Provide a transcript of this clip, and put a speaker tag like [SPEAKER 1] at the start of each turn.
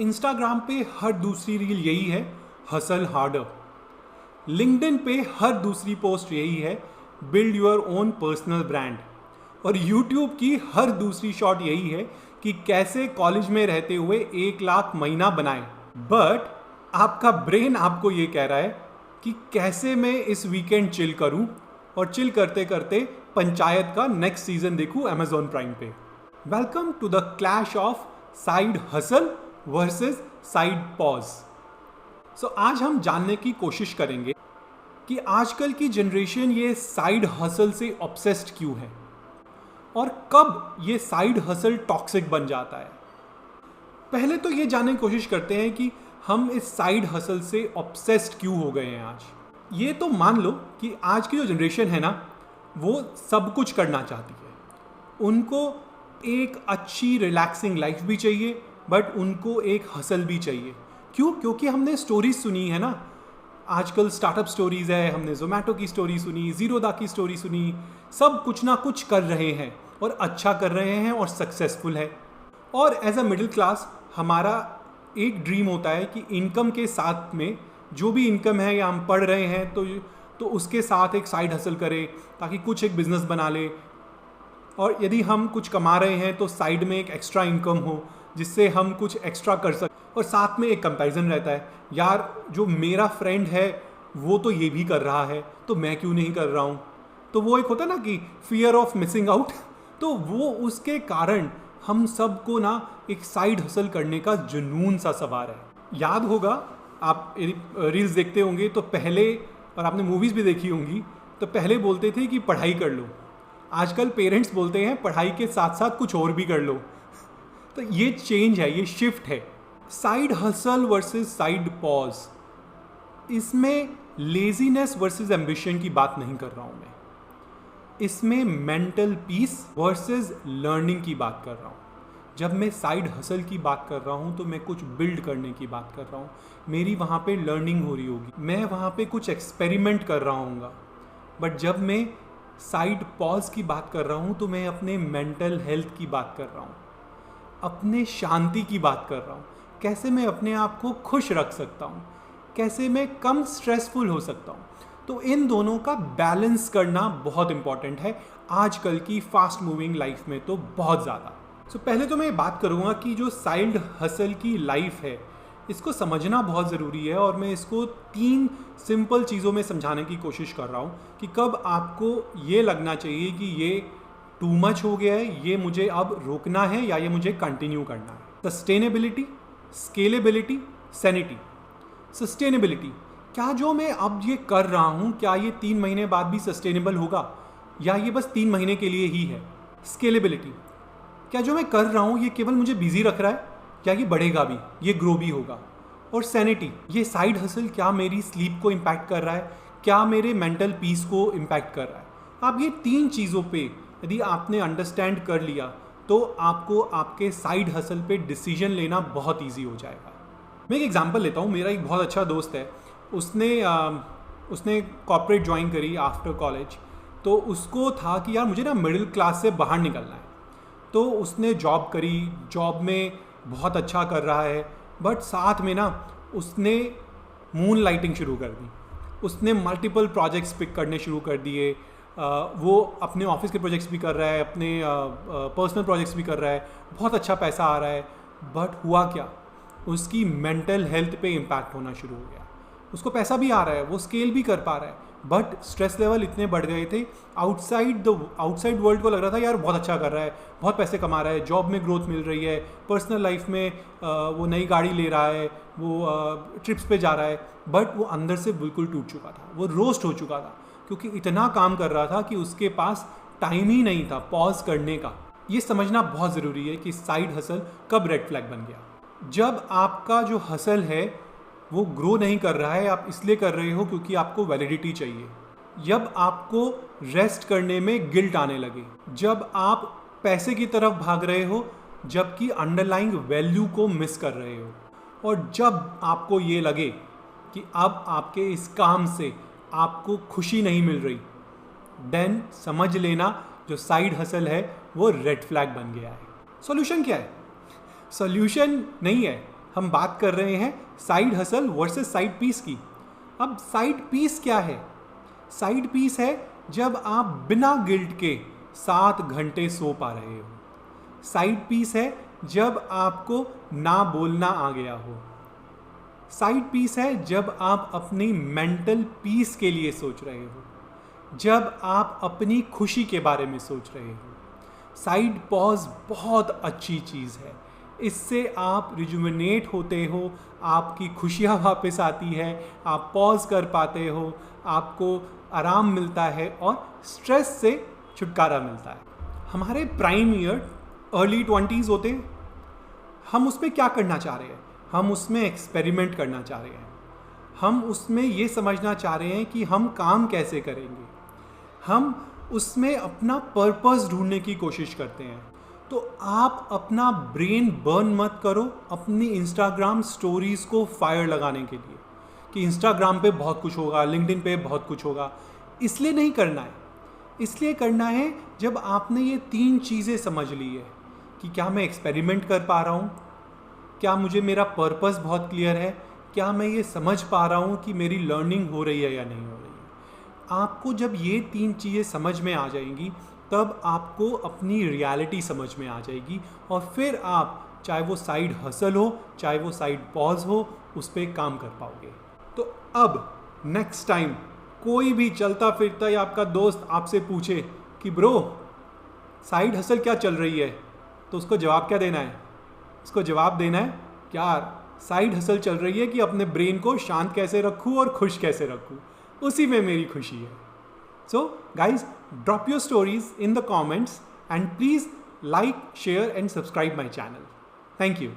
[SPEAKER 1] Instagram पे हर दूसरी reel यही है, हसल हार्डर। लिंक्डइन पे हर दूसरी पोस्ट यही है, build your own personal brand. और यूट्यूब की हर दूसरी शॉट यही है कि कैसे कॉलेज में रहते हुए 1 लाख महीना बनाएं। बट आपका ब्रेन आपको ये कह रहा है कि कैसे मैं इस वीकेंड चिल करूं और चिल करते करते पंचायत का नेक्स्ट सीजन देखूं अमेजॉन प्राइम पे। Welcome to the clash of side hustle versus side pause. So आज हम जानने की कोशिश करेंगे कि आजकल की जनरेशन ये साइड हसल से ऑब्सेस्ड क्यों है और कब ये साइड हसल टॉक्सिक बन जाता है। पहले तो ये जानने की कोशिश करते हैं कि हम इस साइड हसल से ऑब्सेस्ड क्यों हो गए हैं आज। ये तो मान लो कि आज की जो जनरेशन है ना, वो सब कुछ करना चाहती है। उनको एक अच्छी रिलैक्सिंग लाइफ भी चाहिए, बट उनको एक हसल भी चाहिए। क्यों? क्योंकि हमने स्टोरीज सुनी है ना, आजकल स्टार्टअप स्टोरीज है, हमने जोमेटो की स्टोरी सुनी, जीरोदा की स्टोरी सुनी। सब कुछ ना कुछ कर रहे हैं और अच्छा कर रहे हैं और सक्सेसफुल है। और एज अ मिडिल क्लास हमारा एक ड्रीम होता है कि इनकम के साथ में जो भी इनकम है या हम पढ़ रहे हैं तो उसके साथ एक साइड हसल करें ताकि कुछ एक बिजनेस बना ले। और यदि हम कुछ कमा रहे हैं तो साइड में एक एक्स्ट्रा इनकम हो जिससे हम कुछ एक्स्ट्रा कर सकें। और साथ में एक कंपैरिजन रहता है, यार जो मेरा फ्रेंड है वो तो ये भी कर रहा है तो मैं क्यों नहीं कर रहा हूँ। तो वो एक होता है ना कि फियर ऑफ मिसिंग आउट। तो वो उसके कारण हम सबको ना एक साइड हसल करने का जुनून सा सवार है। याद होगा, आप रील्स देखते होंगे तो पहले, और आपने मूवीज़ भी देखी होंगी, तो पहले बोलते थे कि पढ़ाई कर लो। आजकल पेरेंट्स बोलते हैं पढ़ाई के साथ साथ कुछ और भी कर लो। तो ये चेंज है, ये शिफ्ट है। Side hustle versus side pause, इसमें लेजीनेस वर्सेस एम्बिशन की बात नहीं कर रहा हूं मैं। इसमें मेंटल पीस वर्सेस लर्निंग की बात कर रहा हूं। जब मैं साइड हसल की बात कर रहा हूं तो मैं कुछ बिल्ड करने की बात कर रहा हूं। मेरी वहां पे लर्निंग हो रही होगी, मैं वहां पे कुछ एक्सपेरिमेंट कर रहा हूँगा। बट जब मैं साइड पॉज की बात कर रहा हूँ तो मैं अपने मेंटल हेल्थ की बात कर रहा हूँ, अपने शांति की बात कर रहा हूँ। कैसे मैं अपने आप को खुश रख सकता हूँ, कैसे मैं कम स्ट्रेसफुल हो सकता हूँ। तो इन दोनों का बैलेंस करना बहुत इंपॉर्टेंट है आजकल की फास्ट मूविंग लाइफ में, तो बहुत ज़्यादा। सो पहले तो मैं बात करूँगा कि जो साइड हसल की लाइफ है इसको समझना बहुत ज़रूरी है। और मैं इसको 3 सिंपल चीज़ों में समझाने की कोशिश कर रहा हूँ कि कब आपको ये लगना चाहिए कि ये टू मच हो गया है, ये मुझे अब रोकना है या ये मुझे कंटिन्यू करना है। Sustainability, scalability, sanity. सस्टेनेबिलिटी, क्या जो मैं अब ये कर रहा हूँ क्या ये 3 महीने बाद भी सस्टेनेबल होगा या ये बस 3 महीने के लिए ही है। स्केलेबिलिटी, क्या जो मैं कर रहा हूँ ये केवल मुझे बिजी रख रहा है या ये बढ़ेगा भी, ये ग्रो भी होगा। और सैनिटी, ये साइड हसल क्या मेरी स्लीप को इम्पैक्ट कर रहा है, क्या मेरे मेंटल पीस को इम्पैक्ट कर रहा है। आप ये 3 चीज़ों पे यदि आपने अंडरस्टैंड कर लिया तो आपको आपके साइड हसल पे डिसीजन लेना बहुत इजी हो जाएगा। मैं एक एग्जांपल लेता हूँ। मेरा एक बहुत अच्छा दोस्त है, उसने कॉर्पोरेट ज्वाइन करी आफ्टर कॉलेज। तो उसको था कि यार मुझे ना मिडिल क्लास से बाहर निकलना है। तो उसने जॉब करी, जॉब में बहुत अच्छा कर रहा है, बट साथ में ना उसने मून लाइटिंग शुरू कर दी। उसने मल्टीपल प्रोजेक्ट्स पिक करने शुरू कर दिए। वो अपने ऑफिस के प्रोजेक्ट्स भी कर रहा है, अपने पर्सनल प्रोजेक्ट्स भी कर रहा है, बहुत अच्छा पैसा आ रहा है। बट हुआ क्या, उसकी मेंटल हेल्थ पे इम्पैक्ट होना शुरू हो गया। उसको पैसा भी आ रहा है, वो स्केल भी कर पा रहा है, बट स्ट्रेस लेवल इतने बढ़ गए थे। आउटसाइड वर्ल्ड को लग रहा था यार बहुत अच्छा कर रहा है, बहुत पैसे कमा रहा है, जॉब में ग्रोथ मिल रही है, पर्सनल लाइफ में वो नई गाड़ी ले रहा है, वो ट्रिप्स पे जा रहा है। बट वो अंदर से बिल्कुल टूट चुका था, वो रोस्ट हो चुका था, क्योंकि इतना काम कर रहा था कि उसके पास टाइम ही नहीं था पॉज करने का। ये समझना बहुत ज़रूरी है कि साइड हसल कब रेड फ्लैग बन गया। जब आपका जो हसल है वो ग्रो नहीं कर रहा है, आप इसलिए कर रहे हो क्योंकि आपको वैलिडिटी चाहिए। जब आपको रेस्ट करने में गिल्ट आने लगे, जब आप पैसे की तरफ भाग रहे हो जबकि अंडरलाइंग वैल्यू को मिस कर रहे हो, और जब आपको ये लगे कि अब आपके इस काम से आपको खुशी नहीं मिल रही, देन समझ लेना जो साइड हसल है वो रेड फ्लैग बन गया है। सॉल्यूशन क्या है? सॉल्यूशन नहीं है हम बात कर रहे हैं side hustle versus side piece की। अब साइड पीस क्या है? साइड पीस है जब आप बिना गिल्ट के 7 घंटे सो पा रहे हो। साइड पीस है जब आपको ना बोलना आ गया हो। साइड पीस है जब आप अपनी मेंटल पीस के लिए सोच रहे हो, जब आप अपनी खुशी के बारे में सोच रहे हो। साइड पॉज बहुत अच्छी चीज़ है। इससे आप रिजुविनेट होते हो, आपकी खुशियाँ वापस आती है, आप पॉज कर पाते हो, आपको आराम मिलता है और स्ट्रेस से छुटकारा मिलता है। हमारे प्राइम ईयर अर्ली 20s होते हैं, हम उसमें क्या करना चाह रहे हैं? हम उसमें एक्सपेरिमेंट करना चाह रहे हैं। हम उसमें ये समझना चाह रहे हैं कि हम काम कैसे करेंगे। हम उसमें अपना पर्पस ढूंढने की कोशिश करते हैं। तो आप अपना ब्रेन बर्न मत करो अपनी इंस्टाग्राम स्टोरीज़ को फायर लगाने के लिए कि इंस्टाग्राम पे बहुत कुछ होगा, लिंक्डइन पे बहुत कुछ होगा। इसलिए नहीं करना है। इसलिए करना है जब आपने ये 3 चीज़ें समझ ली है कि क्या मैं एक्सपेरिमेंट कर पा रहा हूँ, क्या मुझे मेरा पर्पस बहुत क्लियर है, क्या मैं ये समझ पा रहा हूँ कि मेरी लर्निंग हो रही है या नहीं हो रही है। आपको जब ये 3 चीज़ें समझ में आ जाएंगी तब आपको अपनी रियलिटी समझ में आ जाएगी और फिर आप चाहे वो साइड हसल हो चाहे वो साइड पॉज हो उस पर काम कर पाओगे। तो अब नेक्स्ट टाइम कोई भी चलता फिरता या आपका दोस्त आपसे पूछे कि ब्रो साइड हसल क्या चल रही है, तो उसको जवाब क्या देना है? उसको जवाब देना है यार साइड हसल चल रही है कि अपने ब्रेन को शांत कैसे रखूँ और खुश कैसे रखूँ, उसी में मेरी खुशी है। So guys, drop your stories in the comments and please like, share and subscribe my channel. Thank you.